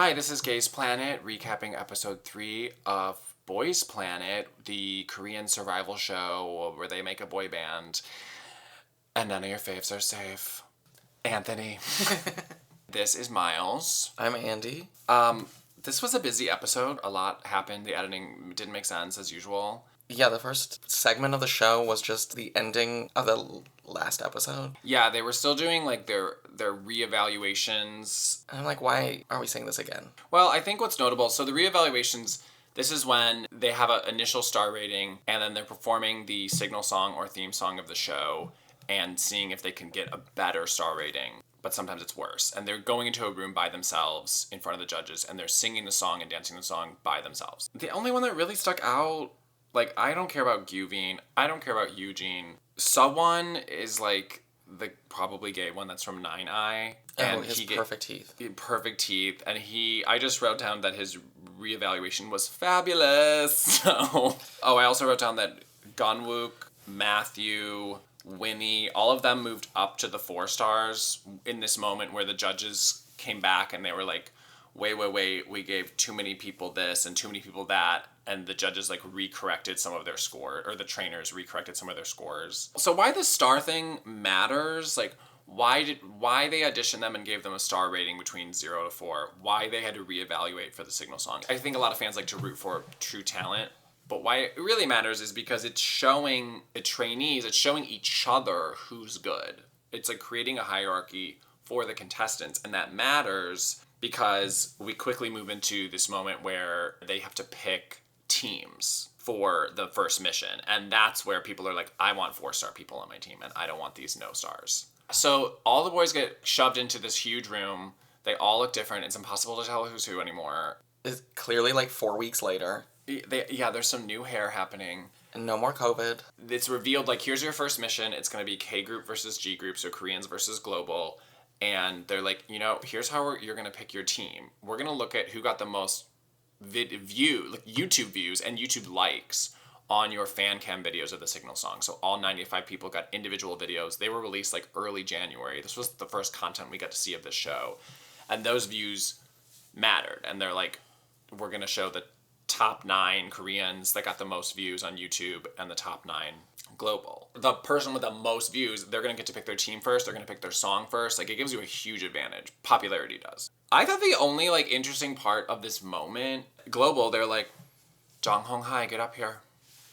Hi, this is Gaze Planet, recapping episode 3 of Boys Planet, the Korean survival show where they make a boy band. And none of your faves are safe. Anthony. This is Miles. I'm Andy. This was a busy episode. A lot happened. The editing didn't make sense, as usual. Yeah, the first segment of the show was just the ending of the last episode. Yeah, they were still doing, like, their reevaluations. And I'm like, why are we saying this again? Well, I think what's notable, so the reevaluations, this is when they have an initial star rating, and then they're performing the signal song or theme song of the show, and seeing if they can get a better star rating. But sometimes it's worse. And they're going into a room by themselves in front of the judges, and they're singing the song and dancing the song by themselves. The only one that really stuck out, like, I don't care about Gyuvin. I don't care about Eugene. Sub1 is, like, the probably gay one that's from Nine Eye. And his perfect teeth. Perfect teeth. And I just wrote down that his reevaluation was fabulous. So, I also wrote down that Gunwook, Matthew, Winnie, all of them moved up to the 4 stars in this moment where the judges came back and they were like, wait, we gave too many people this and too many people that, and the judges like recorrected some of their score, or the trainers recorrected some of their scores. So why the star thing matters, like why they auditioned them and gave them a star rating between 0 to 4, why they had to reevaluate for the signal song. I think a lot of fans like to root for true talent. But why it really matters is because it's showing the trainees, it's showing each other who's good. It's like creating a hierarchy for the contestants, and that matters because we quickly move into this moment where they have to pick teams for the first mission, and that's where people are like, I want 4-star people on my team, and I don't want these no stars. So all the boys get shoved into this huge room. They all look different. It's impossible to tell who's who anymore. It's clearly like 4 weeks later. There's some new hair happening. And no more COVID. It's revealed, like, here's your first mission. It's going to be K group versus G group, so Koreans versus global. And they're like, here's how you're going to pick your team. We're going to look at who got the most YouTube views and YouTube likes on your fan cam videos of the signal song. So all 95 people got individual videos. They were released, like, early January. This was the first content we got to see of this show. And those views mattered. And they're like, we're going to show the top 9 Koreans that got the most views on YouTube and the top 9 global. The person with the most views, they're going to get to pick their team first. They're going to pick their song first. Like, it gives you a huge advantage. Popularity does. I thought the only, like, interesting part of this moment, global, they're like, Jong Hong Hai, get up here.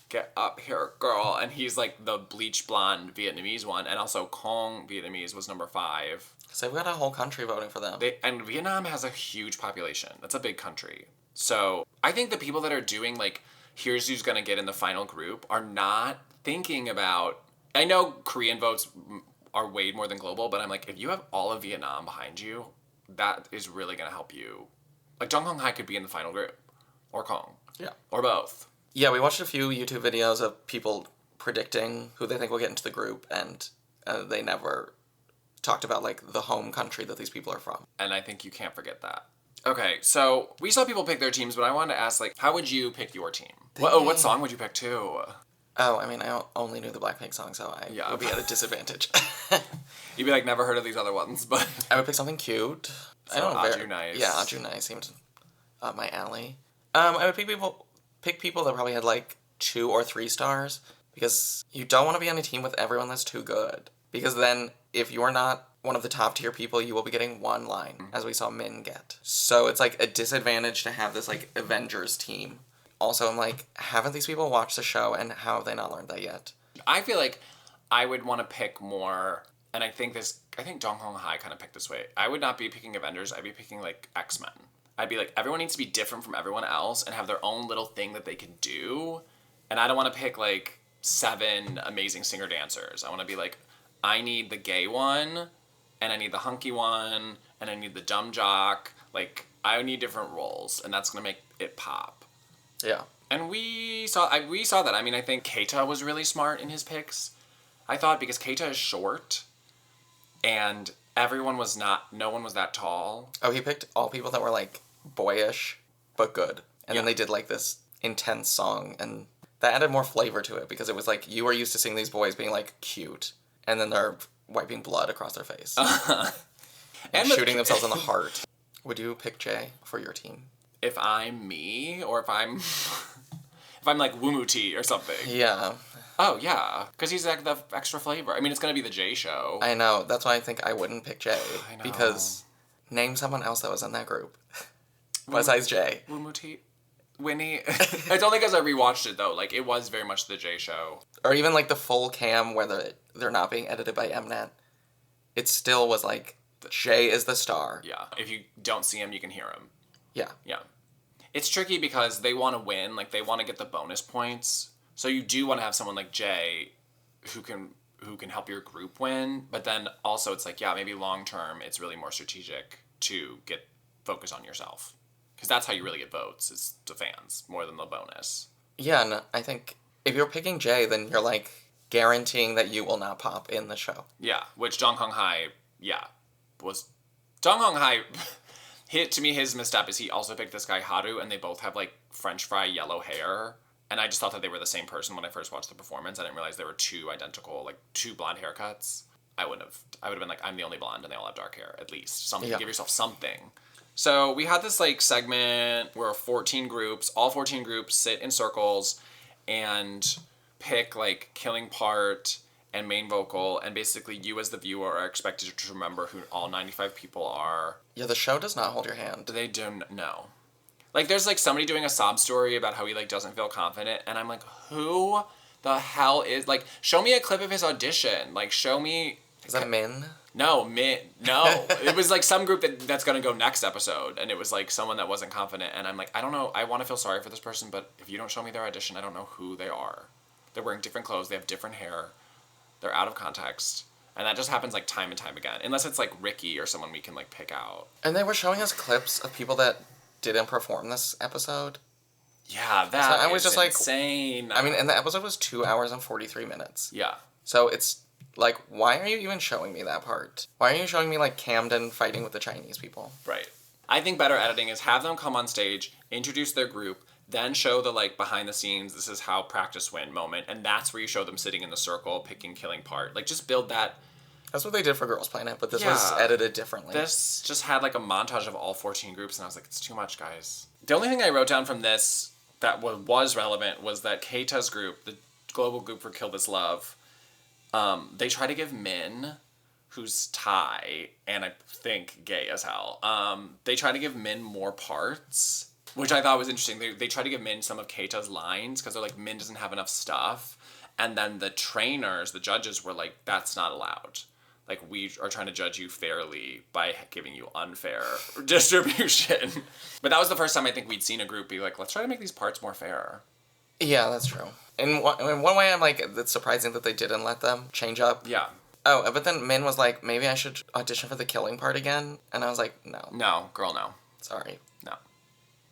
Get up here, girl. And he's, like, the bleach blonde Vietnamese one. And also Kong Vietnamese was number 5. So we've got a whole country voting for them. And Vietnam has a huge population. That's a big country. So I think the people that are doing, like, here's who's going to get in the final group are not thinking about... I know Korean votes are weighed more than global, but I'm like, if you have all of Vietnam behind you, that is really going to help you. Like, Jung Hong Hai could be in the final group. Or Kong. Yeah. Or both. Yeah, we watched a few YouTube videos of people predicting who they think will get into the group, and they never talked about, like, the home country that these people are from. And I think you can't forget that. Okay, so we saw people pick their teams, but I wanted to ask, like, how would you pick your team? What song would you pick, too? Oh, I mean, I only knew the Blackpink song, so I would be at a disadvantage. You'd be like, never heard of these other ones, but... I would pick something cute. So I don't know. Aju Nice. Yeah, Aju Nice seemed up my alley. I would pick people that probably had, like, 2 or 3 stars, because you don't want to be on a team with everyone that's too good. Because then, if you're not one of the top tier people, you will be getting 1 line, as we saw Min get. So it's like a disadvantage to have this, like, Avengers team. Also, I'm like, haven't these people watched the show, and how have they not learned that yet? I feel like I would want to pick more, and I think Jong Hong Hai kind of picked this way. I would not be picking Avengers, I'd be picking, like, X-Men. I'd be like, everyone needs to be different from everyone else and have their own little thing that they can do. And I don't want to pick, like, 7 amazing singer-dancers. I want to be like, I need the gay one, and I need the hunky one, and I need the dumb jock. Like, I need different roles, and that's going to make it pop. Yeah. And we saw that. I mean, I think Keita was really smart in his picks. I thought, because Keita is short, and no one was that tall. Oh, he picked all people that were, like, boyish, but good. And then they did, like, this intense song, and that added more flavor to it, because it was like, you are used to seeing these boys being, like, cute, and then they're wiping blood across their face. And shooting themselves in the heart. Would you pick Jay for your team? If I'm me, or if I'm if I'm like Wumuti or something. Yeah. Oh yeah, because he's like the extra flavor. I mean, it's gonna be the Jay show. I know. That's why I think I wouldn't pick Jay. I know. Because name someone else that was in that group. Besides Jay. Wumuti, Winnie. It's only because I rewatched it though. Like it was very much the Jay show. Or even like the full cam where they're not being edited by Mnet. It still was like Jay is the star. Yeah. If you don't see him, you can hear him. Yeah. Yeah. It's tricky because they want to win. Like they want to get the bonus points. So you do want to have someone like Jay who can help your group win. But then also it's like, yeah, maybe long term it's really more strategic to get focus on yourself. Because that's how you really get votes, is the fans, more than the bonus. Yeah, and I think if you're picking Jay, then you're like guaranteeing that you will not pop in the show. Yeah, which Jong Hong Hai, yeah, was... Jong Hong Hai, to me, his misstep is he also picked this guy Haru, and they both have, like, French fry yellow hair. And I just thought that they were the same person when I first watched the performance. I didn't realize they were two identical, like, two blonde haircuts. I would have been like, I'm the only blonde, and they all have dark hair, at least. Something, give yourself something. So we had this like segment where 14 groups, all 14 groups sit in circles and pick like killing part and main vocal, and basically you as the viewer are expected to remember who all 95 people are. Yeah, the show does not hold your hand. They don't know. Like there's like somebody doing a sob story about how he like doesn't feel confident, and I'm like, who the hell is, like, show me a clip of his audition. Like show me. Is that Min? No, no. It was like some group that's gonna go next episode, and it was like someone that wasn't confident, and I'm like, I don't know, I want to feel sorry for this person, but if you don't show me their audition, I don't know who they are. They're wearing different clothes, they have different hair, they're out of context, and that just happens like time and time again, unless it's like Ricky or someone we can like pick out. And they were showing us clips of people that didn't perform this episode. Yeah, that so I was is just insane. I mean, and the episode was 2 hours and 43 minutes. Yeah. So it's like, why are you even showing me that part? Why are you showing me, like, Camden fighting with the Chinese people? Right. I think better editing is have them come on stage, introduce their group, then show the, like, behind the scenes, this is how practice win moment, and that's where you show them sitting in the circle, picking killing part. Like, just build that. That's what they did for Girls Planet, but this was edited differently. This just had, like, a montage of all 14 groups, and I was like, it's too much, guys. The only thing I wrote down from this that was relevant was that Keita's group, the global group for Kill This Love, they try to give Min, who's Thai, and I think gay as hell, they try to give Min more parts, which I thought was interesting. They try to give Min some of Keita's lines, because they're like, Min doesn't have enough stuff. And then the trainers, the judges, were like, that's not allowed. Like, we are trying to judge you fairly by giving you unfair distribution. But that was the first time I think we'd seen a group be like, let's try to make these parts more fair. Yeah, that's true. In one way, I'm like, it's surprising that they didn't let them change up. Yeah. Oh, but then Min was like, maybe I should audition for the killing part again. And I was like, no. No, girl, no. Sorry. No.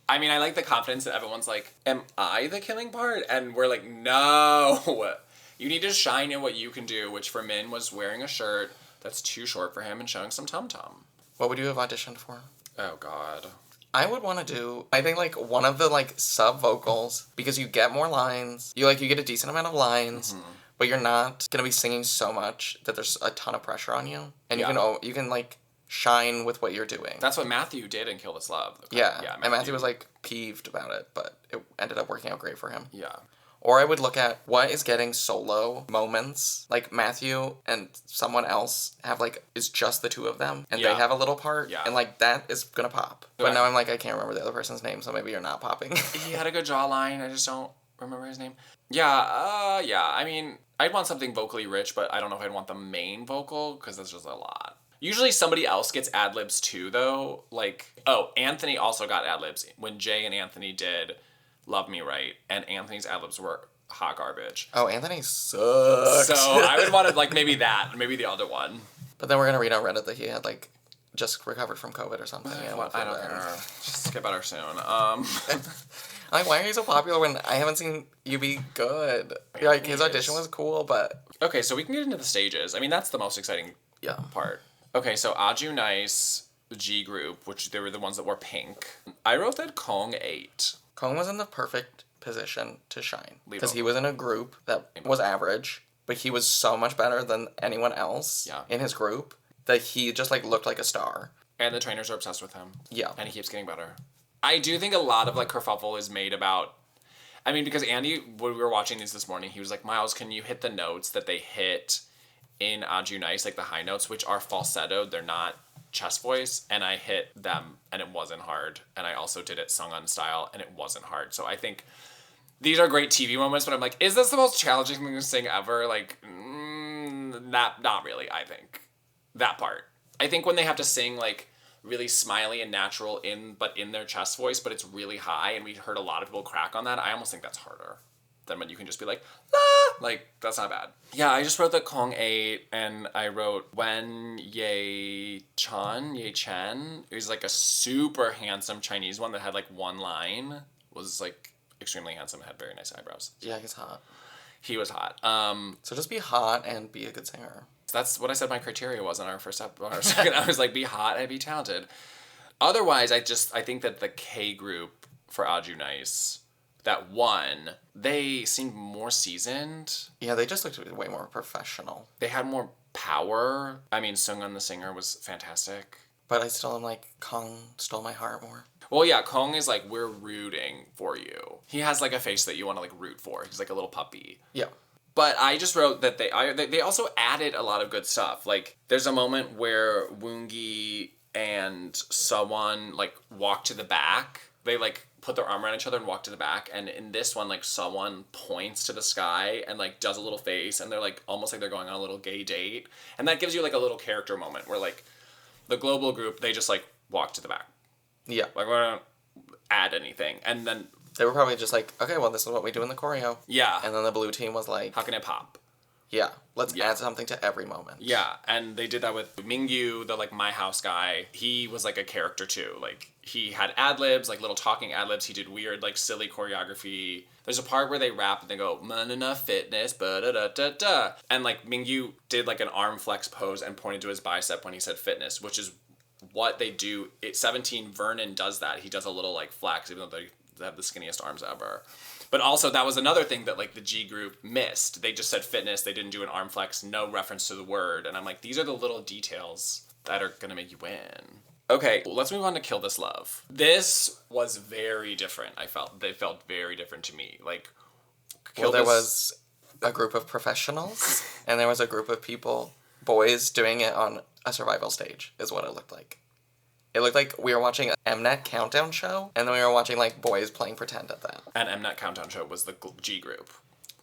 I mean, I like the confidence that everyone's like, am I the killing part? And we're like, no. You need to shine in what you can do, which for Min was wearing a shirt that's too short for him and showing some tum-tum. What would you have auditioned for? Oh, God. I would want to do, I think, like, one of the, like, sub-vocals, because you get more lines. You get a decent amount of lines, but you're not going to be singing so much that there's a ton of pressure on you. And you can, like, shine with what you're doing. That's what Matthew did in Kill This Love. Yeah, and Matthew was, like, peeved about it, but it ended up working out great for him. Yeah. Or I would look at what is getting solo moments. Like, Matthew and someone else have, like, it's just the two of them, and they have a little part, and, like, that is gonna pop. But now I'm like, I can't remember the other person's name, so maybe you're not popping. He had a good jawline, I just don't remember his name. Yeah, I mean, I'd want something vocally rich, but I don't know if I'd want the main vocal, because that's just a lot. Usually somebody else gets ad-libs too, though. Like, Anthony also got ad-libs when Jay and Anthony did Love Me Right, and Anthony's ad-libs were hot garbage. Oh, Anthony sucks. So I would want to, like, maybe the other one. But then we're gonna read on Reddit that he had, like, just recovered from COVID or something. I don't care. Just get better soon. Like, why are you so popular when I haven't seen you be good? Like, his audition was cool, but... Okay, so we can get into the stages. I mean, that's the most exciting part. Okay, so Aju Nice, the G group, which they were the ones that wore pink. I wrote that Kong ate. Kong was in the perfect position to shine. Because he was in a group that was average, but he was so much better than anyone else in his group that he just, like, looked like a star. And the trainers are obsessed with him. Yeah. And he keeps getting better. I do think a lot of, like, kerfuffle is made about... I mean, because Andy, when we were watching these this morning, he was like, Miles, can you hit the notes that they hit in Aju Nice, like the high notes, which are falsettoed, they're not chest voice, and I hit them, and it wasn't hard. And I also did it sung on style, and it wasn't hard. So I think these are great TV moments, but I'm like, is this the most challenging thing to sing ever? Like, not really, I think. That part. I think when they have to sing, like, really smiley and natural in their chest voice, but it's really high, and we heard a lot of people crack on that, I almost think that's harder than when you can just be like, la! Like, that's not bad. Yeah, I just wrote the Kong 8, and I wrote Wen Ye Chen. It was like a super handsome Chinese one that had like one line. Was like extremely handsome, had very nice eyebrows. Yeah, he's hot. He was hot. So just be hot and be a good singer. That's what I said my criteria was on our second. I was like, be hot and be talented. Otherwise, I think that the K group for Aju Nice, that won, they seemed more seasoned. Yeah, they just looked way more professional. They had more power. I mean, Seungwon the singer was fantastic. But I still am like, Kong stole my heart more. Well, yeah, Kong is like, we're rooting for you. He has like a face that you want to like root for. He's like a little puppy. Yeah. But I just wrote that they also added a lot of good stuff. Like, there's a moment where Woongi and Sewon, like, walk to the back. They, like, put their arm around each other and walk to the back. And in this one, like, Sewon points to the sky and, like, does a little face. And they're, like, almost like they're going on a little gay date. And that gives you, like, a little character moment where, like, the global group, they just, like, walk to the back. Yeah. Like, we don't add anything. And then... They were probably just like, okay, well, this is what we do in the choreo. Yeah. And then the blue team was like... How can it pop? Yeah. Let's add something to every moment. Yeah. And they did that with Mingyu, the, like, My House guy. He was, like, a character, too. Like, he had ad-libs, like, little talking ad-libs. He did weird, like, silly choreography. There's a part where they rap and they go, "Manana fitness, ba-da-da-da-da." And, like, Mingyu did, like, an arm flex pose and pointed to his bicep when he said fitness, which is what they do. At 17, Vernon does that. He does a little, like, flex, even though they have the skinniest arms ever. But also, that was another thing that, like, the G group missed. They just said fitness. They didn't do an arm flex. No reference to the word. And I'm like, these are the little details that are going to make you win. Okay, let's move on to Kill This Love. This was very different, I felt. They felt very different to me. Like, there was a group of professionals, and there was a group of people, boys, doing it on a survival stage, is what it looked like. It looked like we were watching an Mnet Countdown show, and then we were watching, like, boys playing pretend at that. And Mnet Countdown show was the G group.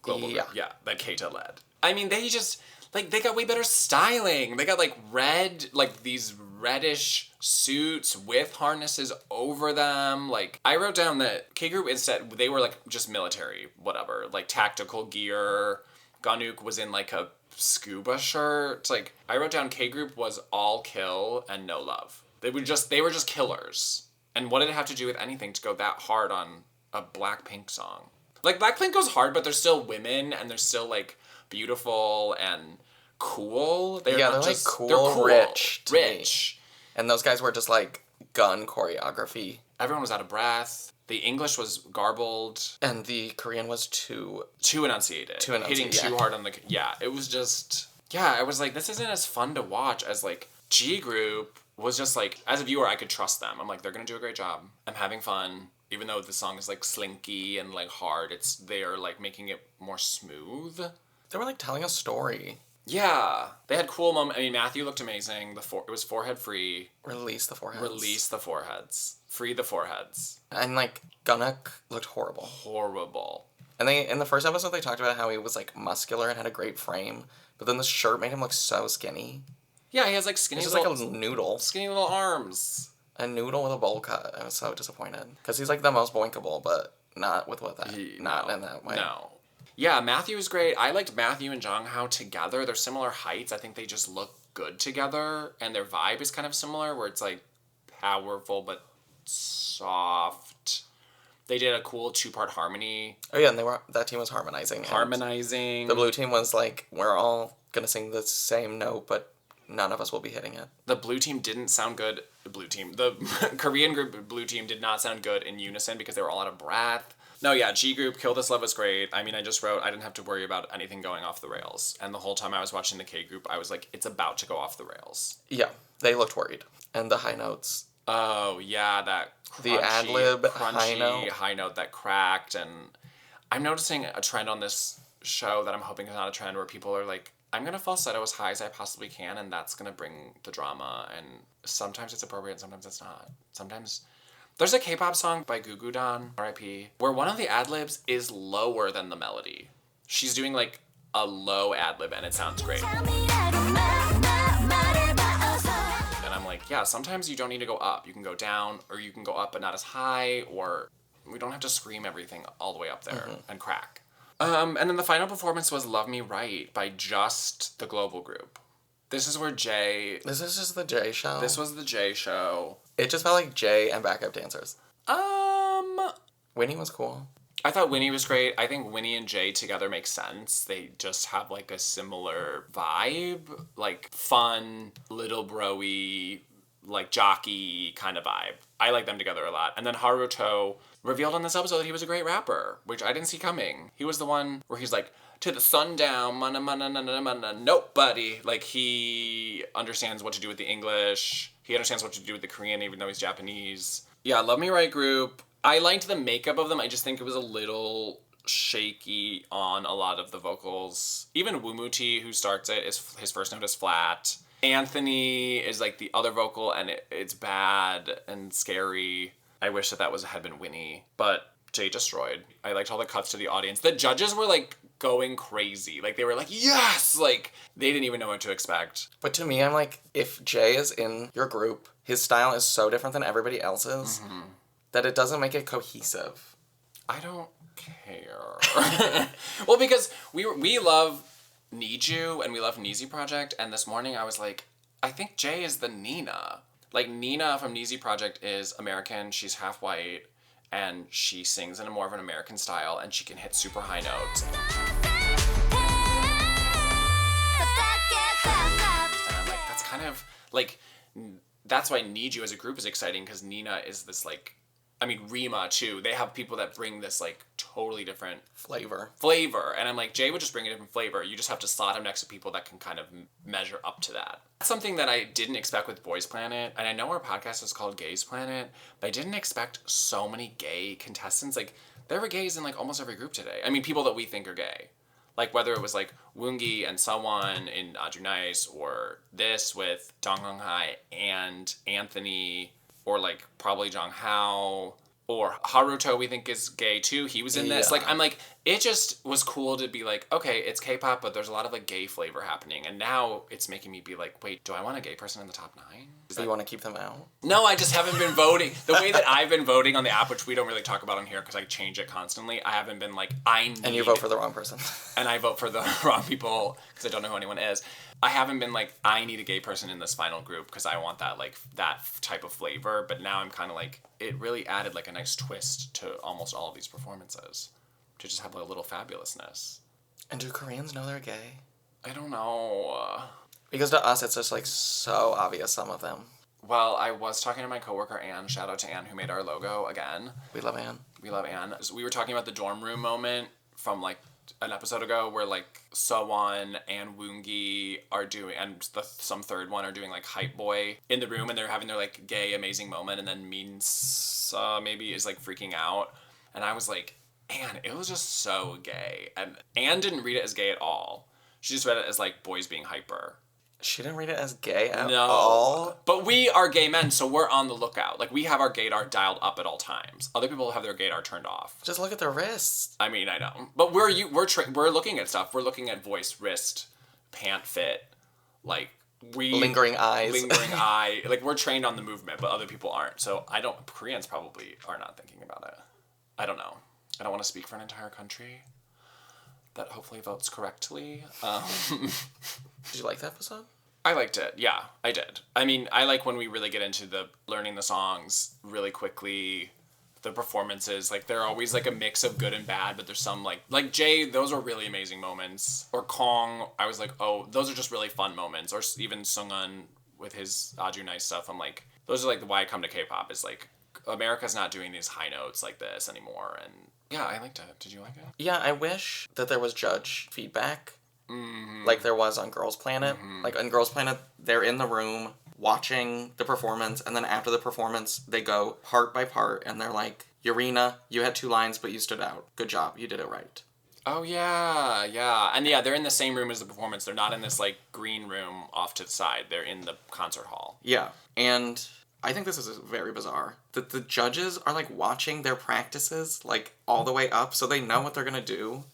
Global yeah. group. Yeah, that Keita led. I mean, they just, like, they got way better styling. They got, like, red, like, these reddish suits with harnesses over them. Like, I wrote down that K group instead, they were, like, just military, whatever. Like, tactical gear. Ganuk was in, like, a scuba shirt. Like, I wrote down K group was all kill and no love. They were just killers. And what did it have to do with anything to go that hard on a Blackpink song? Like, Blackpink goes hard, but they're still women, and they're still, like, beautiful and cool. They're like, cool, they're cool, rich. Rich. And those guys were just, like, gun choreography. Everyone was out of breath. The English was garbled. And the Korean was too enunciated. Hitting too hard on the... Yeah, it was just... Yeah, I was like, this isn't as fun to watch as, like, G group... was just like, as a viewer, I could trust them. I'm like, they're going to do a great job. I'm having fun. Even though the song is, like, slinky and, like, hard, they're, like, making it more smooth. They were, like, telling a story. Yeah. They had cool moments. I mean, Matthew looked amazing. It was forehead free. Release the foreheads. Release the foreheads. Free the foreheads. And, like, Gunnock looked horrible. Horrible. And in the first episode, they talked about how he was, like, muscular and had a great frame. But then the shirt made him look so skinny. Yeah, he has, like, skinny He's little... just like a noodle. Skinny little arms. A noodle with a bowl cut. I was so disappointed. Because he's, like, the most boinkable, but not with what that... not in that way. No. Yeah, Matthew was great. I liked Matthew and Jong Hao together. They're similar heights. I think they just look good together. And their vibe is kind of similar, where it's, like, powerful but soft. They did a cool 2-part harmony. Oh, yeah, and that team was harmonizing. Harmonizing. The blue team was, like, we're all gonna sing the same note, but... none of us will be hitting it. The blue team didn't sound good. The Korean group blue team did not sound good in unison because they were all out of breath. No, yeah, G Group, Kill This Love was great. I mean, I just wrote, I didn't have to worry about anything going off the rails. And the whole time I was watching the K Group, I was like, it's about to go off the rails. Yeah, they looked worried. And the high notes. Oh, yeah, that crunchy, The ad-lib high note that cracked. And I'm noticing a trend on this show that I'm hoping is not a trend where people are like, I'm going to falsetto as high as I possibly can, and that's going to bring the drama. And sometimes it's appropriate, sometimes it's not. Sometimes... There's a K-pop song by Goo Goo Dolls, R.I.P., where one of the ad-libs is lower than the melody. She's doing, like, a low ad-lib, and it sounds great. And I'm like, yeah, sometimes you don't need to go up. You can go down, or you can go up but not as high, or we don't have to scream everything all the way up there and crack. And then the final performance was Love Me Right by just the global group. This is where Jay... This is just the Jay show? This was the Jay show. It just felt like Jay and backup dancers. Winnie was cool. I thought Winnie was great. I think Winnie and Jay together make sense. They just have, like, a similar vibe. Like, fun, little bro-y, like, jockey kind of vibe. I like them together a lot. And then Haruto revealed on this episode that he was a great rapper, which I didn't see coming. He was the one where he's like, to the sundown, mana, mana, mana, mana, nope, buddy. Like, he understands what to do with the English. He understands what to do with the Korean, even though he's Japanese. Yeah, Love Me Right group. I liked the makeup of them. I just think it was a little shaky on a lot of the vocals. Even Wumuti, who starts it, his first note is flat. Anthony is, like, the other vocal, and it's bad and scary. I wish that had been Winnie, but Jay destroyed. I liked all the cuts to the audience. The judges were, like, going crazy. Like, they were like, yes! Like, they didn't even know what to expect. But to me, I'm like, if Jay is in your group, his style is so different than everybody else's that it doesn't make it cohesive. I don't care. Well, because we love Need You and we love Neezy Project, and this morning I was like, I think Jay is the Nina. Like, Nina from Neezy Project is American, she's half white, and she sings in a more of an American style, and she can hit super high notes. And I'm like, that's kind of, like, that's why Need You as a group is exciting, because Nina is this, like, I mean, Rima, too. They have people that bring this, like, totally different... Flavor. And I'm like, Jay would just bring a different flavor. You just have to slot him next to people that can kind of measure up to that. That's something that I didn't expect with Boys Planet. And I know our podcast is called Gays Planet, but I didn't expect so many gay contestants. Like, there were gays in, like, almost every group today. I mean, people that we think are gay. Like, whether it was, like, Woongi and Sewon in Aju Nice, or this with Dong Hong Hai and Anthony... or, like, probably Jong Hao, or Haruto we think is gay, too. He was in this. Yeah. Like, I'm like, it just was cool to be like, okay, it's K-pop, but there's a lot of, like, gay flavor happening. And now it's making me be like, wait, do I want a gay person in the top 9? Do you want to keep them out? No, I just haven't been voting. The way that I've been voting on the app, which we don't really talk about on here because I change it constantly, I haven't been like, I need... And you vote for the wrong person. And I vote for the wrong people because I don't know who anyone is. I haven't been like, I need a gay person in this final group because I want that, like, that type of flavor. But now I'm kind of like, it really added, like, a nice twist to almost all of these performances. To just have, like, a little fabulousness. And do Koreans know they're gay? I don't know. Because to us, it's just, like, so obvious, some of them. Well, I was talking to my coworker, Anne. Shout out to Anne, who made our logo again. We love Anne. We love Anne. So we were talking about the dorm room moment from, like, an episode ago where, like, Sewon and Woongi are doing, and some third one are doing, like, Hype Boy in the room, and they're having their, like, gay amazing moment, and then Minsa maybe is, like, freaking out. And I was like, Anne, it was just so gay. And Anne didn't read it as gay at all. She just read it as, like, boys being hyper. She didn't read it as gay at all? But we are gay men, so we're on the lookout. Like, we have our gaydar dialed up at all times. Other people have their gaydar turned off. Just look at their wrists. I mean, I know. But we're looking at stuff. We're looking at voice, wrist, pant fit, like, lingering eyes. Lingering eye. Like, we're trained on the movement, but other people aren't. So Koreans probably are not thinking about it. I don't know. I don't want to speak for an entire country that hopefully votes correctly. Did you like the episode? I liked it. Yeah, I did. I mean, I like when we really get into the learning the songs really quickly, the performances. Like, they're always, like, a mix of good and bad, but there's some, like Jay, those were really amazing moments. Or Kong, I was like, oh, those are just really fun moments. Or even Sungun with his Aju Nice stuff. I'm like, those are, like, why I come to K-pop is, like, America's not doing these high notes like this anymore, and Yeah, I liked it. Did you like it? Yeah, I wish that there was judge feedback Mm-hmm. like there was on Girls Planet. Mm-hmm. Like on Girls Planet, they're in the room watching the performance, and then after the performance, they go part by part, and they're like, Urena, you had 2 lines, but you stood out. Good job, you did it right. Oh, yeah, yeah. And yeah, they're in the same room as the performance. They're not in this, like, green room off to the side. They're in the concert hall. Yeah, and I think this is very bizarre. That the judges are, like, watching their practices, like, all the way up, so they know what they're gonna do.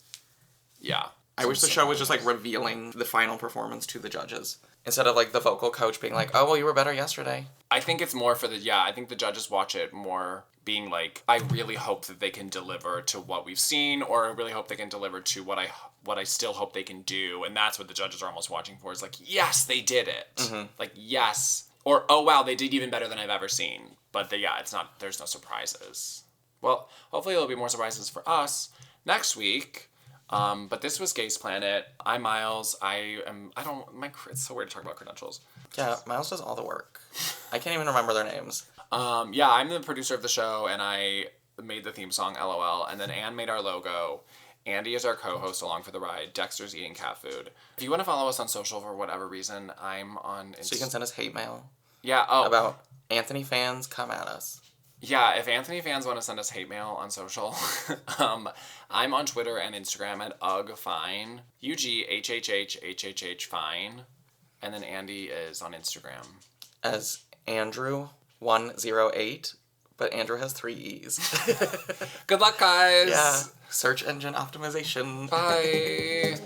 Yeah. I wish the show was just, like, revealing the final performance to the judges. Instead of, like, the vocal coach being like, oh, well, you were better yesterday. I think it's more for I think the judges watch it more being like, I really hope that they can deliver to what we've seen, or I really hope they can deliver to what I still hope they can do. And that's what the judges are almost watching for, is like, yes, they did it. Mm-hmm. Like, yes. Or, oh, wow, they did even better than I've ever seen. But there's no surprises. Well, hopefully there'll be more surprises for us next week. But this was Gaze Planet. I'm Miles. It's so weird to talk about credentials. Yeah, Miles does all the work. I can't even remember their names. Yeah, I'm the producer of the show, and I made the theme song, LOL, and then Anne made our logo. Andy is our co-host along for the ride. Dexter's eating cat food. If you want to follow us on social for whatever reason, I'm on... So you can send us hate mail. Yeah, oh. About Anthony fans, come at us. Yeah, if Anthony fans want to send us hate mail on social, I'm on Twitter and Instagram at UGFine. UGHHHHHH fine. And then Andy is on Instagram. As Andrew108, but Andrew has 3 E's. Good luck, guys! Yeah, search engine optimization. Bye!